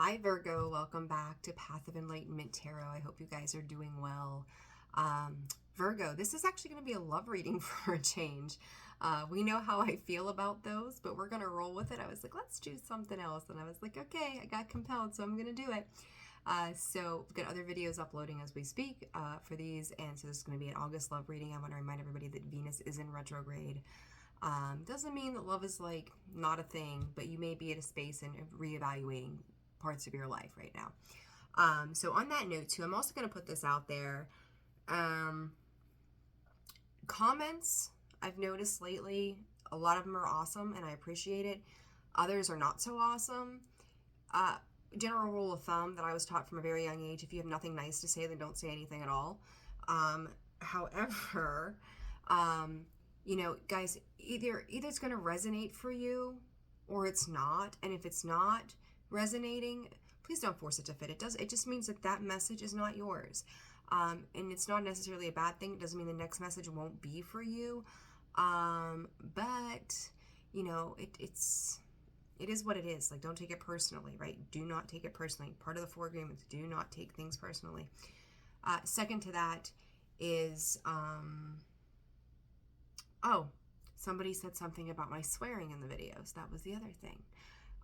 Hi Virgo, welcome back to Path of Enlightenment Tarot. I hope you guys are doing well. Virgo, this is actually going to be a love reading for a change. We know how I feel about those, but we're going to roll with it. I was like, let's choose something else. And I was like, okay, I got compelled, so I'm going to do it. So we've got other videos uploading as we speak for these. And so this is going to be an August love reading. I want to remind everybody that Venus is in retrograde. Doesn't mean that love is like not a thing, but you may be at a space and reevaluating parts of your life right now. So on that note too, I'm also going to put this out there. Comments I've noticed lately, a lot of them are awesome and I appreciate it. Others are not so awesome. General rule of thumb that I was taught from a very young age: if you have nothing nice to say, then don't say anything at all. However, you know, guys, either it's going to resonate for you or it's not. And if it's not resonating, please don't force it to fit. It just means that that message is not yours. And it's not necessarily a bad thing. It doesn't mean the next message won't be for you. But you know, it is what it is. Like, don't take it personally, right? Do not take it personally. Part of the 4 agreements: do not take things personally. Second to that is, oh, somebody said something about my swearing in the videos. That was the other thing.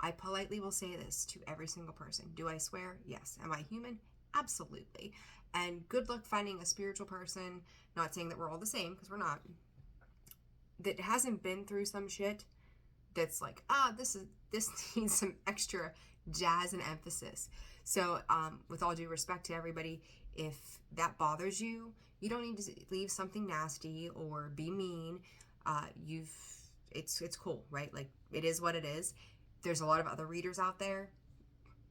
I politely will say this to every single person. Do I swear? Yes. Am I human? Absolutely. And good luck finding a spiritual person, not saying that we're all the same, because we're not, that hasn't been through some shit that's like, this needs some extra jazz and emphasis. So with all due respect to everybody, if that bothers you, you don't need to leave something nasty or be mean. It's cool, right? Like, it is what it is. There's a lot of other readers out there.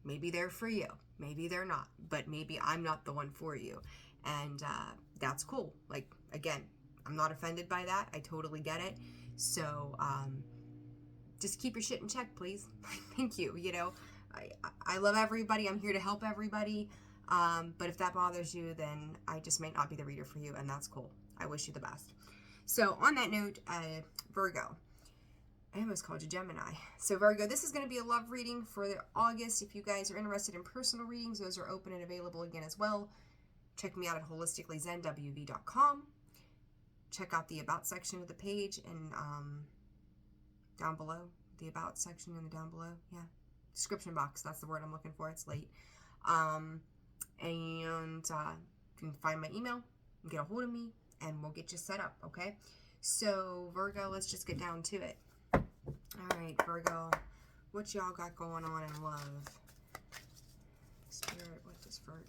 Maybe they're for you, maybe they're not, but maybe I'm not the one for you. And that's cool. Like, again, I'm not offended by that. I totally get it. So just keep your shit in check, please. Thank you. You know, I love everybody. I'm here to help everybody. But if that bothers you, then I just might not be the reader for you, and that's cool. I wish you the best. So on that note, Virgo, I almost called you Gemini. So Virgo, this is going to be a love reading for August. If you guys are interested in personal readings, those are open and available again as well. Check me out at holisticallyzenwv.com. Check out the About section of the page and down below. The About section and the down below. Yeah. Description box. That's the word I'm looking for. It's late. And you can find my email and get a hold of me, and we'll get you set up, okay? So Virgo, let's just get down to it. All right, Virgo, what y'all got going on in love? Spirit, what does Virgo?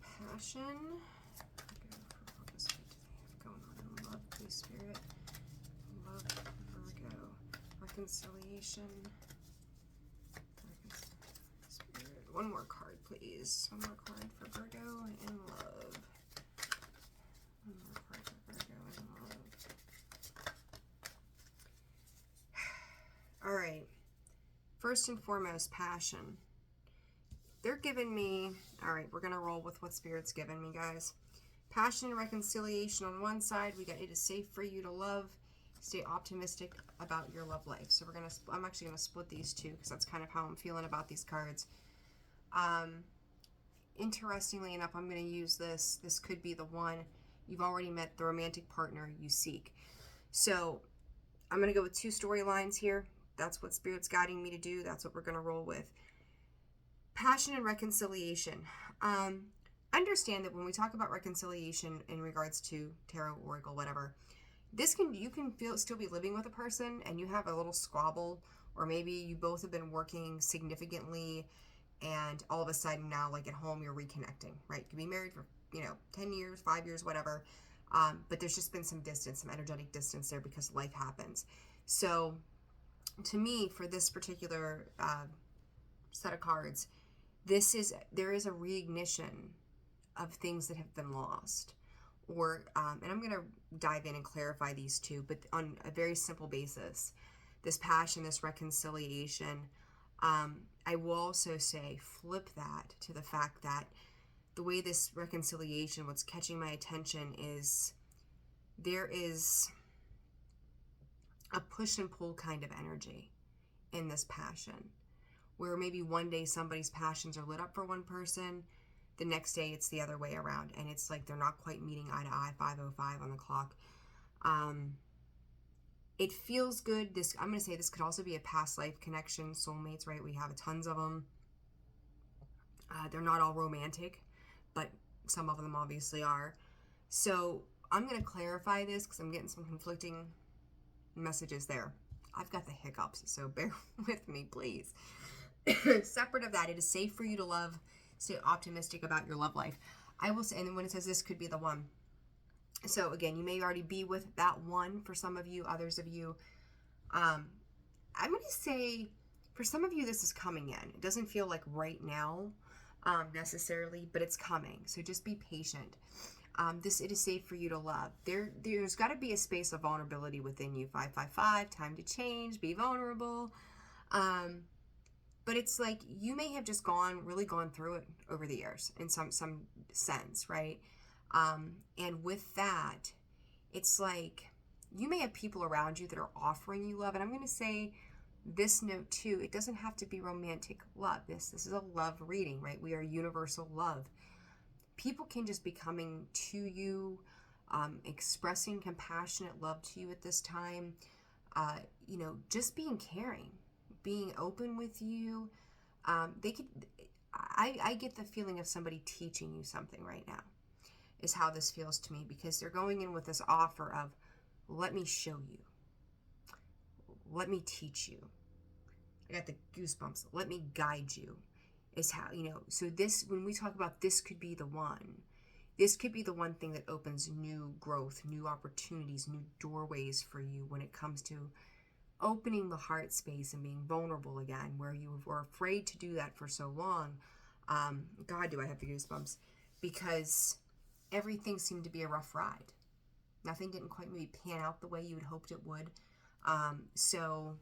Passion. Virgo, for August, what do they have going on in love, please, Spirit? Love, Virgo. Reconciliation. Spirit. One more card, please. One more card for Virgo in love. One more card for Virgo in love. All right. First and foremost, passion. They're giving me, all right, we're going to roll with what Spirit's giving me, guys. Passion and reconciliation on one side. We got it is safe for you to love. Stay optimistic about your love life. So I'm actually going to split these two because that's kind of how I'm feeling about these cards. Interestingly enough, I'm going to use this. This could be the one. You've already met the romantic partner you seek. So I'm going to go with 2 storylines here. That's what Spirit's guiding me to do. That's what we're going to roll with. Passion and reconciliation. Understand that when we talk about reconciliation in regards to tarot, oracle, whatever, you can still be living with a person and you have a little squabble, or maybe you both have been working significantly and all of a sudden now, like at home, you're reconnecting, right? You can be married for, 10 years, 5 years, whatever. But there's just been some distance, some energetic distance there because life happens. So to me, for this particular set of cards, there is a reignition of things that have been lost. Or, and I'm going to dive in and clarify these two, but on a very simple basis, this passion, this reconciliation, I will also say flip that to the fact that the way this reconciliation, what's catching my attention is there is a push and pull kind of energy in this passion, where maybe one day somebody's passions are lit up for one person, the next day it's the other way around, and it's like they're not quite meeting eye to eye, 5:05 on the clock. It feels good. I'm going to say this could also be a past life connection, soulmates, right? We have tons of them. They're not all romantic, but some of them obviously are. So I'm going to clarify this because I'm getting some conflicting messages there. I've got the hiccups, so bear with me, please. Separate of that, it is safe for you to love. Stay optimistic about your love life. I will say, and then when it says this could be the one. So again, you may already be with that one for some of you, others of you. I'm going to say for some of you, this is coming in. It doesn't feel like right now necessarily, but it's coming. So just be patient. It is safe for you to love. There's got to be a space of vulnerability within you. 555, time to change, be vulnerable. But it's like you may have just really gone through it over the years in some sense, right? And with that, it's like you may have people around you that are offering you love. And I'm going to say this note too, it doesn't have to be romantic love. This is a love reading, right? We are universal love. People can just be coming to you, expressing compassionate love to you at this time. Just being caring, being open with you. I get the feeling of somebody teaching you something right now is how this feels to me, because they're going in with this offer of, let me show you. Let me teach you. I got the goosebumps. Let me guide you is how, so this, when we talk about this could be the one, this could be the one thing that opens new growth, new opportunities, new doorways for you when it comes to opening the heart space and being vulnerable again, where you were afraid to do that for so long. God, do I have the goosebumps, because everything seemed to be a rough ride. Nothing didn't quite maybe pan out the way you had hoped it would. So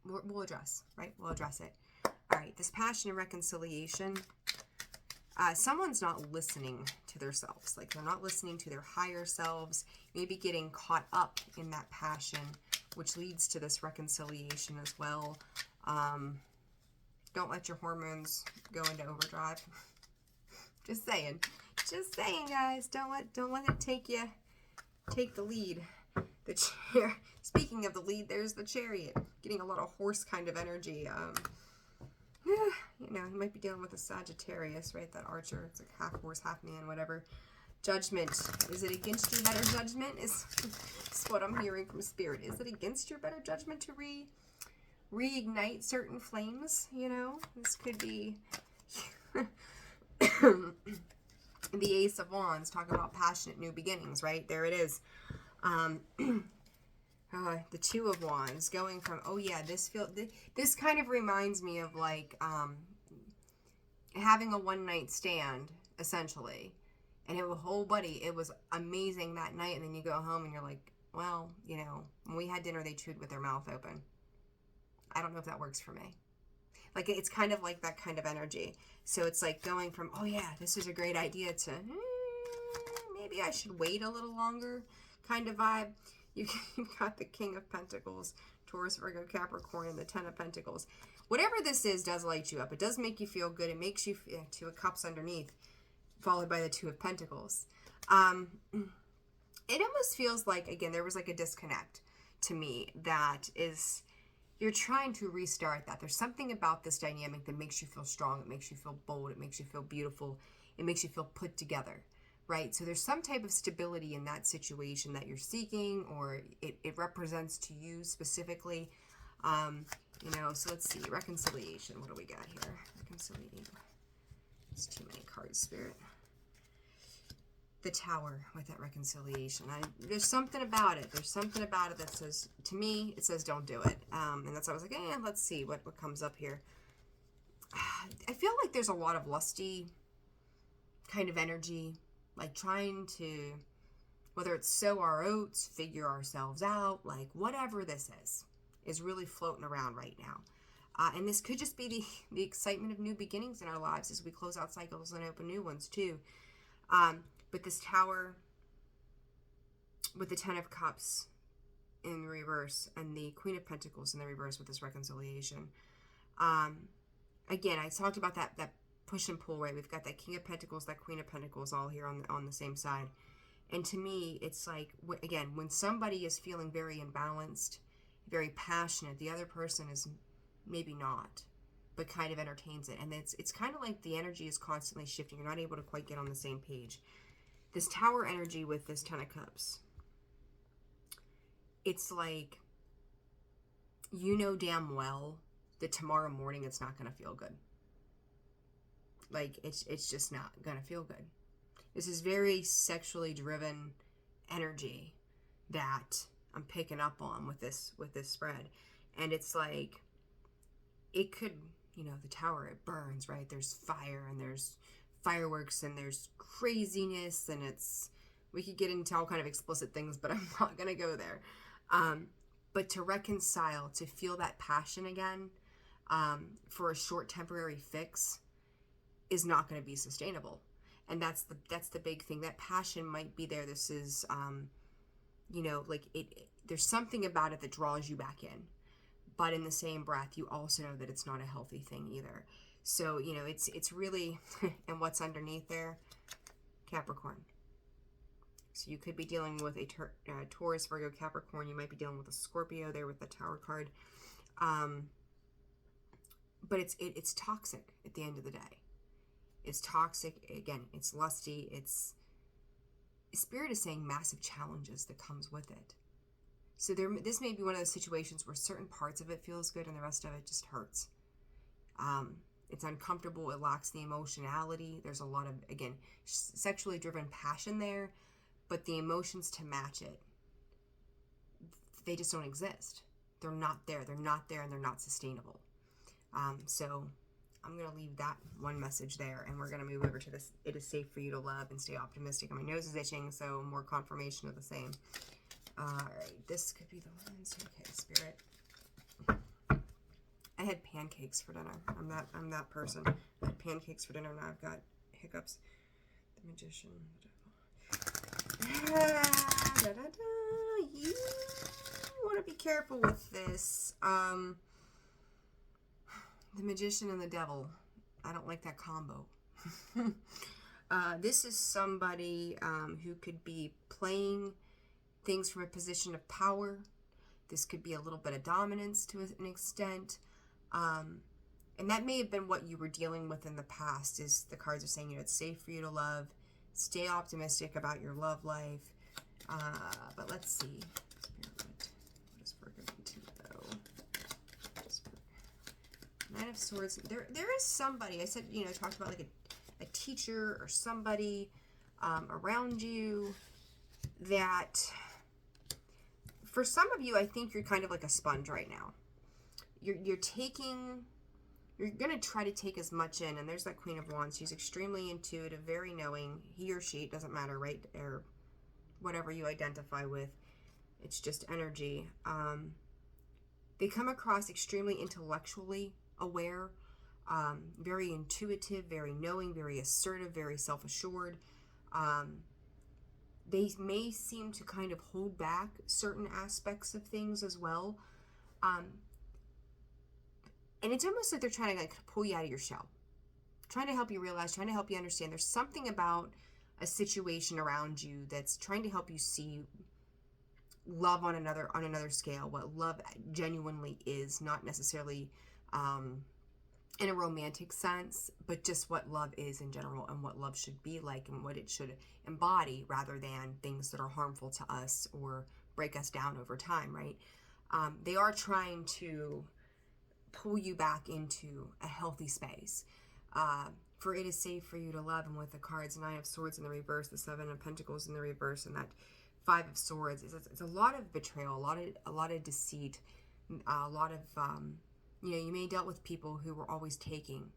we'll address, right? We'll address it. All right, this passion and reconciliation. Someone's not listening to themselves. Like they're not listening to their higher selves, maybe getting caught up in that passion, which leads to this reconciliation as well. Don't let your hormones go into overdrive. Just saying, guys. Don't let it take the lead. The chair. Speaking of the lead, there's the Chariot. Getting a lot of horse kind of energy. You might be dealing with a Sagittarius, right? That Archer. It's like half horse, half man, whatever. Judgment. Is it against your better judgment? Is what I'm hearing from Spirit. Is it against your better judgment to reignite certain flames? This could be the Ace of Wands, talking about passionate new beginnings, right? There it is. The Two of Wands, going from, this kind of reminds me of like having a one-night stand, essentially. And it was amazing that night, and then you go home and you're like, well, when we had dinner, they chewed with their mouth open. I don't know if that works for me. Like, it's kind of like that kind of energy. So it's like going from, this is a great idea, to maybe I should wait a little longer kind of vibe. You've got the King of Pentacles, Taurus, Virgo, Capricorn, and the Ten of Pentacles. Whatever this is does light you up. It does make you feel good. It makes you feel, Two of Cups underneath, followed by the Two of Pentacles. It almost feels like, again, there was like a disconnect to me that is, you're trying to restart that. There's something about this dynamic that makes you feel strong. It makes you feel bold. It makes you feel beautiful. It makes you feel put together, right? So there's some type of stability in that situation that you're seeking, or it represents to you specifically. So let's see. Reconciliation. What do we got here? Reconciliation. It's too many cards, Spirit. The Tower with that reconciliation. There's something about it. There's something about it that says, to me, it says don't do it. And that's why I was like, let's see what comes up here. I feel like there's a lot of lusty kind of energy, like trying to, whether it's sow our oats, figure ourselves out, like whatever this is really floating around right now. And this could just be the excitement of new beginnings in our lives as we close out cycles and open new ones too. But this Tower with the Ten of Cups in reverse and the Queen of Pentacles in the reverse with this reconciliation. Again, I talked about that push and pull, right? We've got that King of Pentacles, that Queen of Pentacles all here on the same side. And to me, it's like, again, when somebody is feeling very imbalanced, very passionate, the other person is maybe not, but kind of entertains it. And it's kind of like the energy is constantly shifting. You're not able to quite get on the same page. This Tower energy with this Ten of Cups, it's like, you know damn well that tomorrow morning it's not going to feel good. Like, it's just not going to feel good. This is very sexually driven energy that I'm picking up on with this spread. And it's like, it could, you know, the Tower, it burns, right? There's fire and there's fireworks and there's craziness, and we could get into all kind of explicit things, but I'm not going to go there. But to reconcile, to feel that passion again, for a short temporary fix is not going to be sustainable. And that's the big thing. That passion might be there. This is, you know, like there's something about it that draws you back in. But in the same breath, you also know that it's not a healthy thing either. So, you know, it's really, and what's underneath there? Capricorn. So you could be dealing with a Taurus, Virgo, Capricorn. You might be dealing with a Scorpio there with the Tower card. But it's toxic at the end of the day. It's toxic. Again, it's lusty. Spirit is saying massive challenges that comes with it. So this may be one of those situations where certain parts of it feels good and the rest of it just hurts. It's uncomfortable. It lacks the emotionality. There's a lot of, again, sexually driven passion there, but the emotions to match it, they just don't exist. They're not there. They're not there, and they're not sustainable. So I'm going to leave that one message there, and we're going to move over to this. It is safe for you to love and stay optimistic. And my nose is itching, so more confirmation of the same. All right, this could be the ones. Okay, Spirit. I had pancakes for dinner. I'm that person. I had pancakes for dinner. Now I've got hiccups. The Magician. You want to be careful with this. The Magician and the Devil. I don't like that combo. This is somebody who could be playing things from a position of power. This could be a little bit of dominance to an extent. And that may have been what you were dealing with in the past, is the cards are saying, you know, it's safe for you to love. Stay optimistic about your love life. But let's see. What is Virgo to know? Nine of Swords. There is somebody, I said, you know, talked about like a teacher or somebody around you that, for some of you, I think you're kind of like a sponge right now. You're going to try to take as much in, and there's that Queen of Wands. She's extremely intuitive, very knowing. He or she, it doesn't matter, right? Or whatever you identify with. It's just energy. They come across extremely intellectually aware, very intuitive, very knowing, very assertive, very self-assured. They may seem to kind of hold back certain aspects of things as well. And it's almost like they're trying to like pull you out of your shell, trying to help you realize, trying to help you understand there's something about a situation around you that's trying to help you see love on another scale, what love genuinely is, not necessarily in a romantic sense, but just what love is in general and what love should be like and what it should embody, rather than things that are harmful to us or break us down over time, right? They are trying to pull you back into a healthy space. For it is safe for you to love. And with the cards, Nine of Swords in the reverse, the Seven of Pentacles in the reverse, and that Five of Swords, it's a lot of betrayal, a lot of deceit, a lot of, you know, you may have dealt with people who were always taking.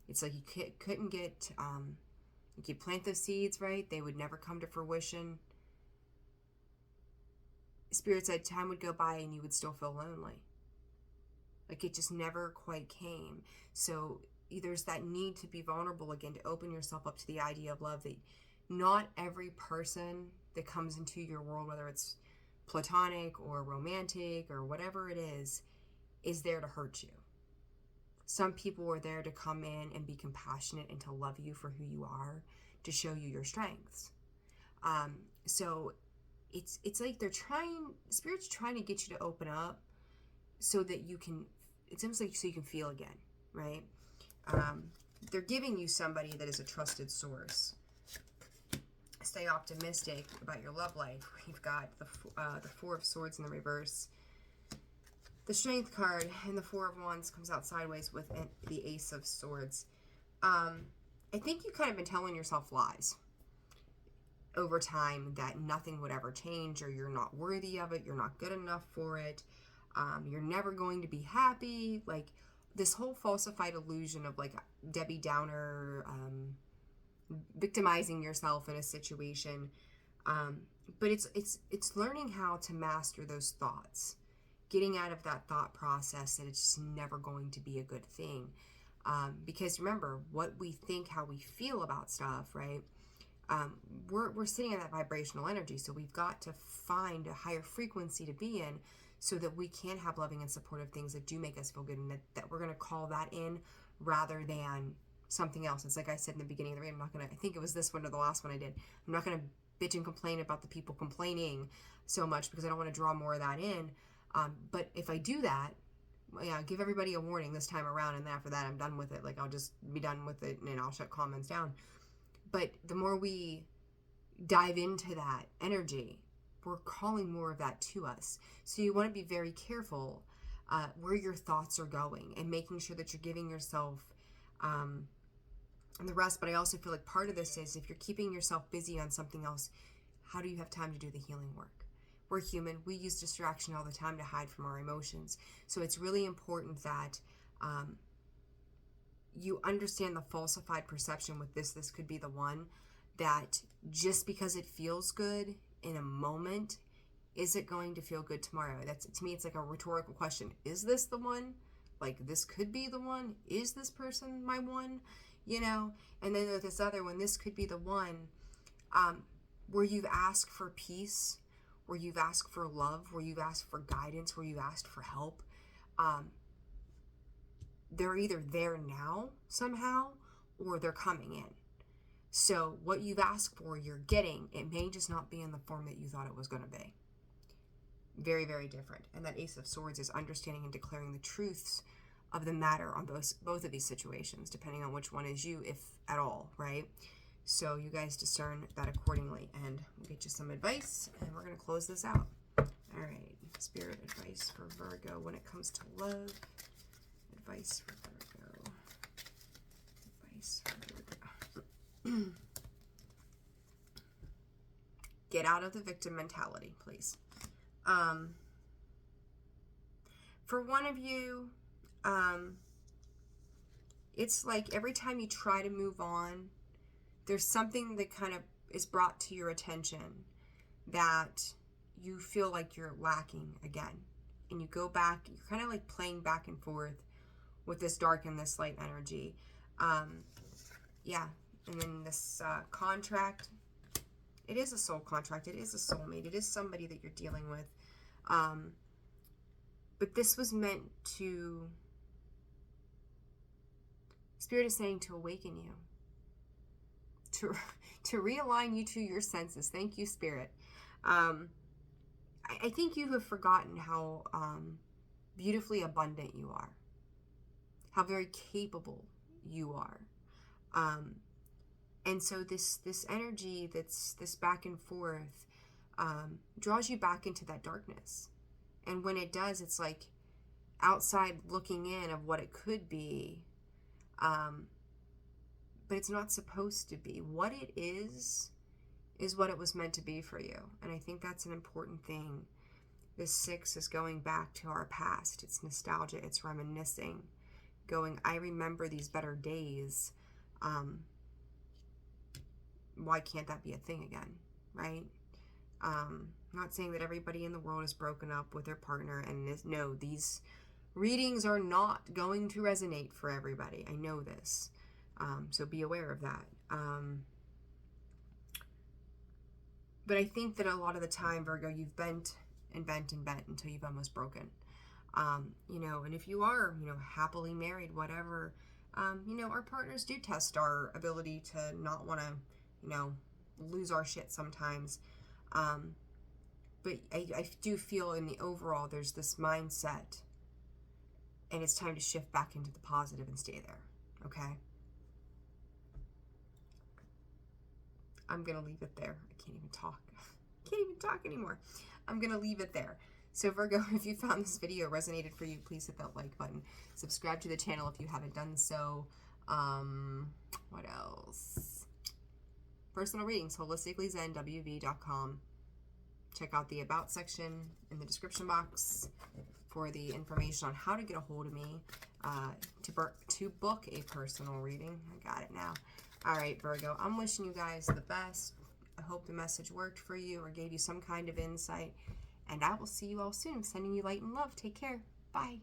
It's like you couldn't get, you plant those seeds, right? They would never come to fruition. Spirit said time would go by and you would still feel lonely. Like it just never quite came. So there's that need to be vulnerable again, to open yourself up to the idea of love, that not every person that comes into your world, whether it's platonic or romantic or whatever it is there to hurt you. Some people are there to come in and be compassionate and to love you for who you are, to show you your strengths. So it's like Spirit's trying to get you to open up so that you can, it's almost like so you can feel again, right? They're giving you somebody that is a trusted source. Stay optimistic about your love life. We've got the Four of Swords in the reverse. The Strength card and the Four of Wands comes out sideways with the Ace of Swords. I think you've kind of been telling yourself lies over time that nothing would ever change, or you're not worthy of it, you're not good enough for it, you're never going to be happy. Like this whole falsified illusion of like Debbie Downer, victimizing yourself in a situation. But it's learning how to master those thoughts, getting out of that thought process that it's just never going to be a good thing. Because remember, what we think, how we feel about stuff, right? We're sitting in that vibrational energy, so we've got to find a higher frequency to be in so that we can have loving and supportive things that do make us feel good, and that we're going to call that in rather than something else. It's like I said in the beginning of the reading, I think it was this one or the last one I did, I'm not going to bitch and complain about the people complaining so much because I don't want to draw more of that in. But if I do that, yeah, give everybody a warning this time around, and after that I'm done with it. Like I'll just be done with it and I'll shut comments down. But the more we dive into that energy, we're calling more of that to us. So you want to be very careful where your thoughts are going and making sure that you're giving yourself the rest. But I also feel like part of this is if you're keeping yourself busy on something else, how do you have time to do the healing work? We're human. We use distraction all the time to hide from our emotions. So it's really important that you understand the falsified perception with this. This could be the one that just because it feels good in a moment, is it going to feel good tomorrow? That's, to me, it's like a rhetorical question. Is this the one? Like, this could be the one? Is this person my one? You know? And then with this other one, this could be the one where you've asked for peace, where you've asked for love, where you've asked for guidance, where you've asked for help. They're either there now somehow, or they're coming in. So what you've asked for, you're getting. It may just not be in the form that you thought it was going to be. Very, very different. And that Ace of Swords is understanding and declaring the truths of the matter on both of these situations, depending on which one is you, if at all, right? So you guys discern that accordingly, and we'll get you some advice, and we're going to close this out. All right, Spirit advice for Virgo when it comes to love. Advice for Virgo. Advice for Virgo. Get out of the victim mentality, please. For one of you, it's like every time you try to move on, there's something that kind of is brought to your attention that you feel like you're lacking again. And you go back, you're kind of like playing back and forth with this dark and this light energy. Yeah, and then this contract, it is a soul contract. It is a soulmate. It is somebody that you're dealing with. But this was meant to, Spirit is saying, to awaken you. To realign you to your senses. Thank you, Spirit. I think you have forgotten how beautifully abundant you are. How very capable you are. And so this energy that's this back and forth draws you back into that darkness. And when it does, it's like outside looking in of what it could be. But it's not supposed to be. What it is what it was meant to be for you. And I think that's an important thing. This 6 is going back to our past. It's nostalgia. It's reminiscing. Going, I remember these better days. Why can't that be a thing again, right? Not saying that everybody in the world is broken up with their partner. And no, these readings are not going to resonate for everybody. I know this. So be aware of that. But I think that a lot of the time, Virgo, you've bent and bent and bent until you've almost broken. You know, and if you are, you know, happily married, whatever, you know, our partners do test our ability to not want to, you know, lose our shit sometimes. But I do feel in the overall, there's this mindset, and it's time to shift back into the positive and stay there. Okay? I'm going to leave it there. I can't even talk. Can't even talk anymore. I'm going to leave it there. So Virgo, if you found this video resonated for you, please hit that like button. Subscribe to the channel if you haven't done so. What else? Personal readings, holisticallyzenwv.com. Check out the About section in the description box for the information on how to get a hold of me to book a personal reading. I got it now. All right, Virgo, I'm wishing you guys the best. I hope the message worked for you or gave you some kind of insight. And I will see you all soon. Sending you light and love. Take care. Bye.